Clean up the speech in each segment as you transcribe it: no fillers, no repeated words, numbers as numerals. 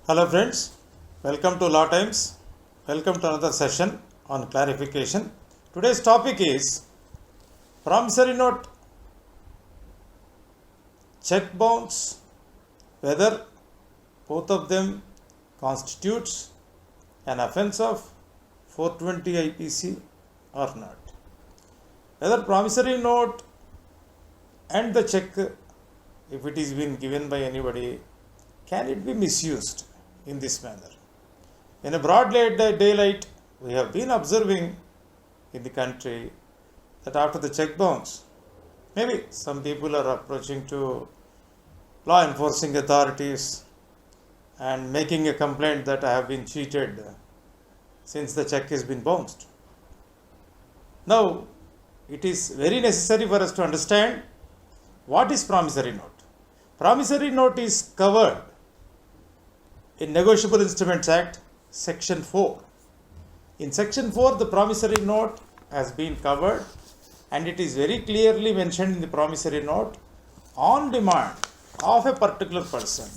Hello friends, welcome to Law Times. Welcome to another session on clarification. Today's topic is promissory note, check bounce, whether both of them constitutes an offence of 420 IPC or not. Whether promissory note and the check, if it is been given by anybody, can it be misused in this manner? In a broad daylight, we have been observing in the country that after the check bounce, maybe some people are approaching to law enforcing authorities and making a complaint that I have been cheated since the check has been bounced. Now, it is very necessary for us to understand what is promissory note. Promissory note is covered in Negotiable Instruments Act, Section 4. In Section 4, the promissory note has been covered, and it is very clearly mentioned in the promissory note, on demand of a particular person,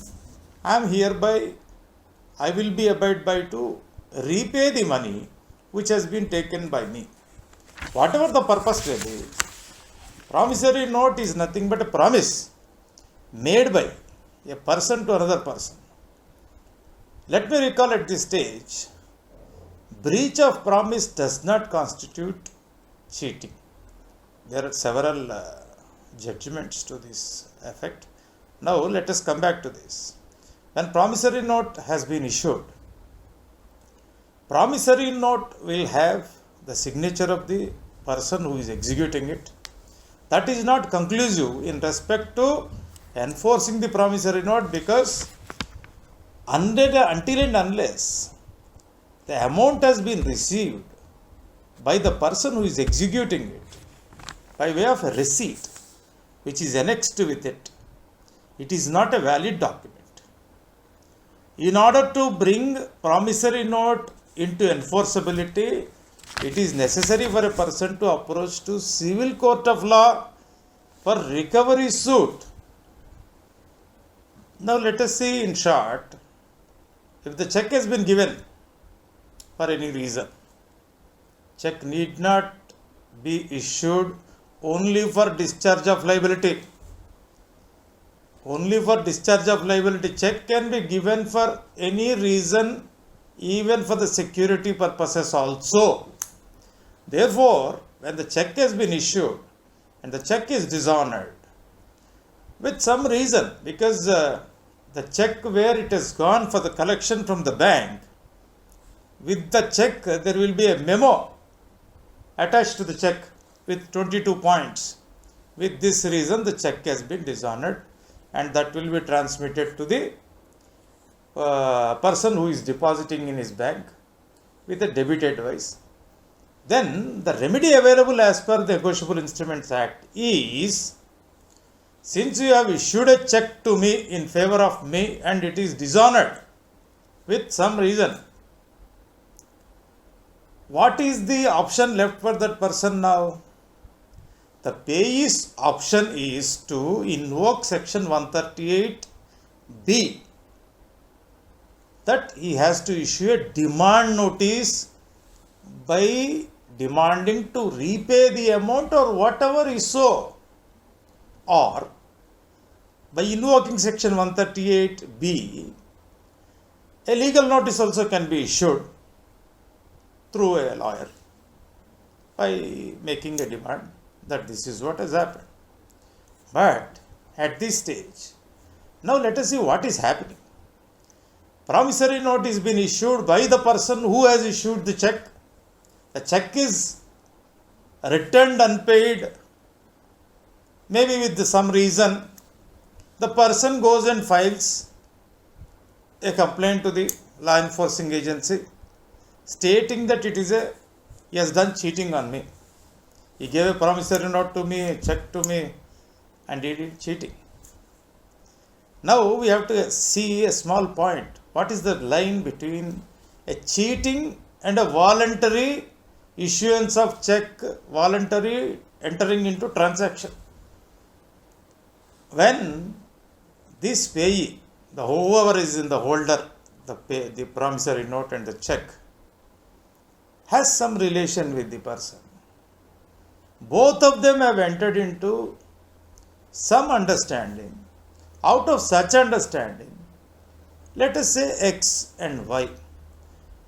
I will be abide by to repay the money which has been taken by me. Whatever the purpose may be, promissory note is nothing but a promise made by a person to another person. Let me recall at this stage, breach of promise does not constitute cheating. There are several judgments to this effect. Now let us come back to this. When promissory note has been issued, promissory note will have the signature of the person who is executing it. That is not conclusive in respect to enforcing the promissory note, because until and unless the amount has been received by the person who is executing it by way of a receipt which is annexed with it, it is not a valid document. In order to bring promissory note into enforceability, it is necessary for a person to approach to civil court of law for recovery suit. Now let us see in short, if the check has been given for any reason, check need not be issued only for discharge of liability. Only for discharge of liability. Check can be given for any reason, even for the security purposes also. Therefore, when the check has been issued and the check is dishonored with some reason, because the check where it has gone for the collection from the bank, with the check there will be a memo attached to the check with 22 points. With this reason the check has been dishonored, and that will be transmitted to the person who is depositing in his bank with a debit advice. Then the remedy available as per the Negotiable Instruments Act is, since you have issued a check to me in favor of me and it is dishonored with some reason, what is the option left for that person now? The payee's option is to invoke Section 138B, that he has to issue a demand notice by demanding to repay the amount or whatever is so, or by invoking Section 138B, a legal notice also can be issued through a lawyer by making a demand that this is what has happened. But at this stage, now let us see what is happening. Promissory note is been issued by the person who has issued the check. The check is returned unpaid, maybe with some reason. The person goes and files a complaint to the law enforcing agency stating that he has done cheating on me. He gave a promissory note to me, a check to me, and he did cheating. Now we have to see a small point. What is the line between a cheating and a voluntary issuance of check, voluntary entering into transaction? When this payee, the whoever is in the holder, the promissory note and the check has some relation with the person. Both of them have entered into some understanding. Out of such understanding, let us say X and Y.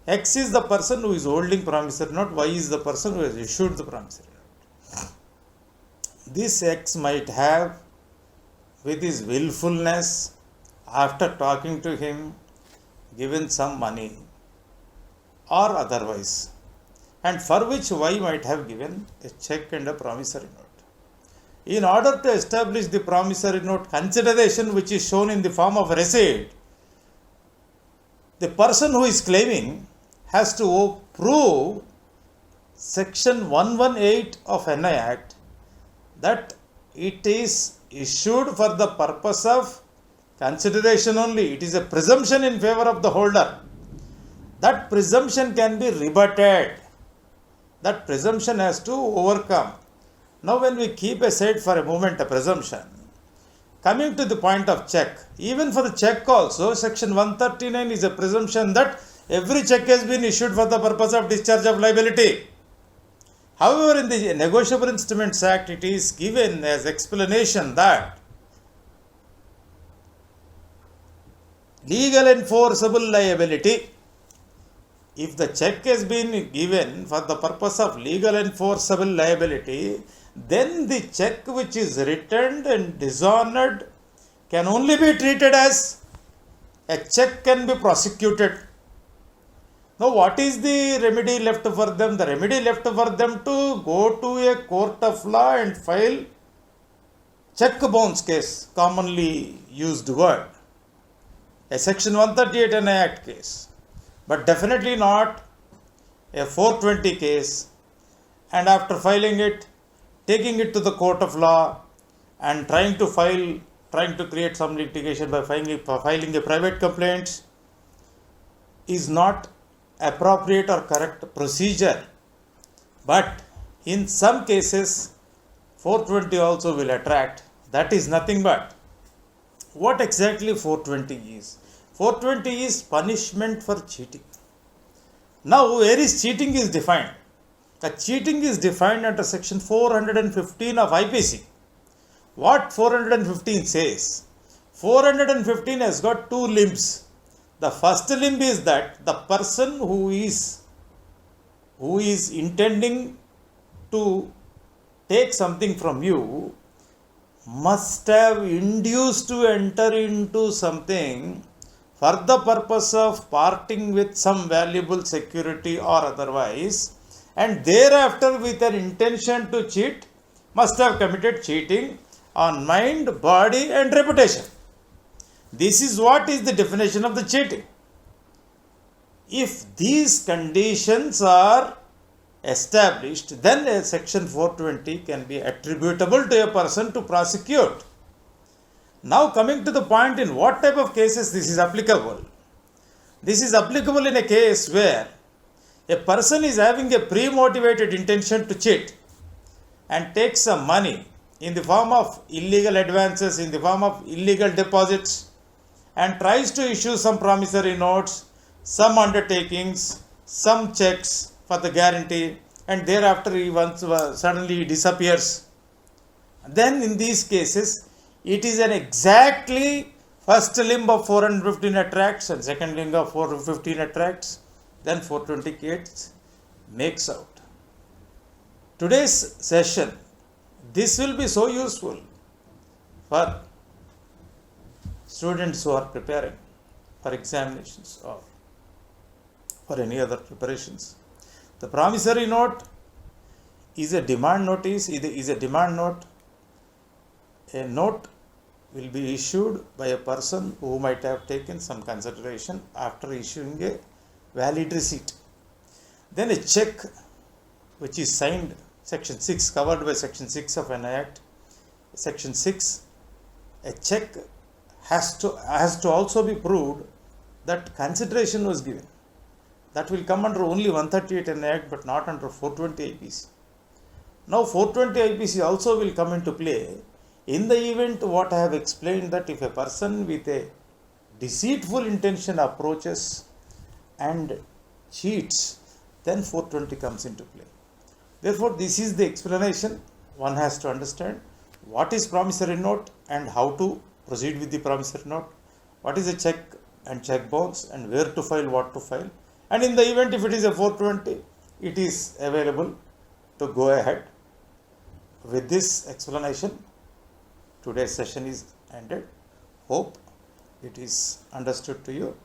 X is the person who is holding promissory note, Y is the person who has issued the promissory note. This X might have, with his willfulness, after talking to him, given some money or otherwise, and for which Y might have given a check and a promissory note. In order to establish the promissory note consideration, which is shown in the form of receipt, the person who is claiming has to prove section 118 of NI Act that it is issued for the purpose of consideration only. It is a presumption in favor of the holder. That presumption can be rebutted. That presumption has to overcome. Now when we keep aside for a moment a presumption, coming to the point of check, even for the check also, section 139 is a presumption that every check has been issued for the purpose of discharge of liability. However, in the Negotiable Instruments Act, it is given as explanation that legal enforceable liability, if the check has been given for the purpose of legal enforceable liability, then the check which is returned and dishonored can only be treated as a check can be prosecuted. Now, what is the remedy left for them? The remedy left for them to go to a court of law and file check bounce case, commonly used word, a section 138 NI Act case, but definitely not a 420 case, and after filing it, taking it to the court of law and trying to create some litigation by filing a private complaint is not appropriate or correct procedure. But in some cases, 420 also will attract. That is nothing but what exactly 420 is. 420 is punishment for cheating. Now, where is cheating is defined? The cheating is defined under section 415 of IPC. What 415 says? 415 has got two limbs. The first limb is that the person who is intending to take something from you must have induced to enter into something for the purpose of parting with some valuable security or otherwise, and thereafter with an intention to cheat must have committed cheating on mind, body and reputation. This is what is the definition of the cheating. If these conditions are established, then a section 420 can be attributable to a person to prosecute. Now coming to the point in what type of cases this is applicable. This is applicable in a case where a person is having a pre-motivated intention to cheat and takes some money in the form of illegal advances, in the form of illegal deposits, and tries to issue some promissory notes, some undertakings, some checks for the guarantee, and thereafter he suddenly disappears. Then in these cases, it is an exactly first limb of 415 attracts and second limb of 415 attracts, then 420 case makes out. Today's session, this will be so useful for students who are preparing for examinations or for any other preparations. The promissory note is a demand notice, is a demand note. A note will be issued by a person who might have taken some consideration after issuing a valid receipt. Then a check which is signed, section 6, covered by section 6 of NI Act. Section 6, a check has to also be proved that consideration was given. That will come under only 138 NI Act but not under 420 IPC. Now 420 IPC also will come into play in the event what I have explained, that if a person with a deceitful intention approaches and cheats, then 420 comes into play. Therefore, this is the explanation. One has to understand what is promissory note and how to proceed with the promissory note, what is a check and check bounce, and where to file, what to file. And in the event if it is a 420, it is available to go ahead. With this explanation, today's session is ended. Hope it is understood to you,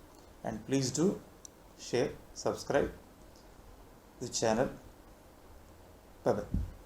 and please do share, subscribe the channel. Bye bye.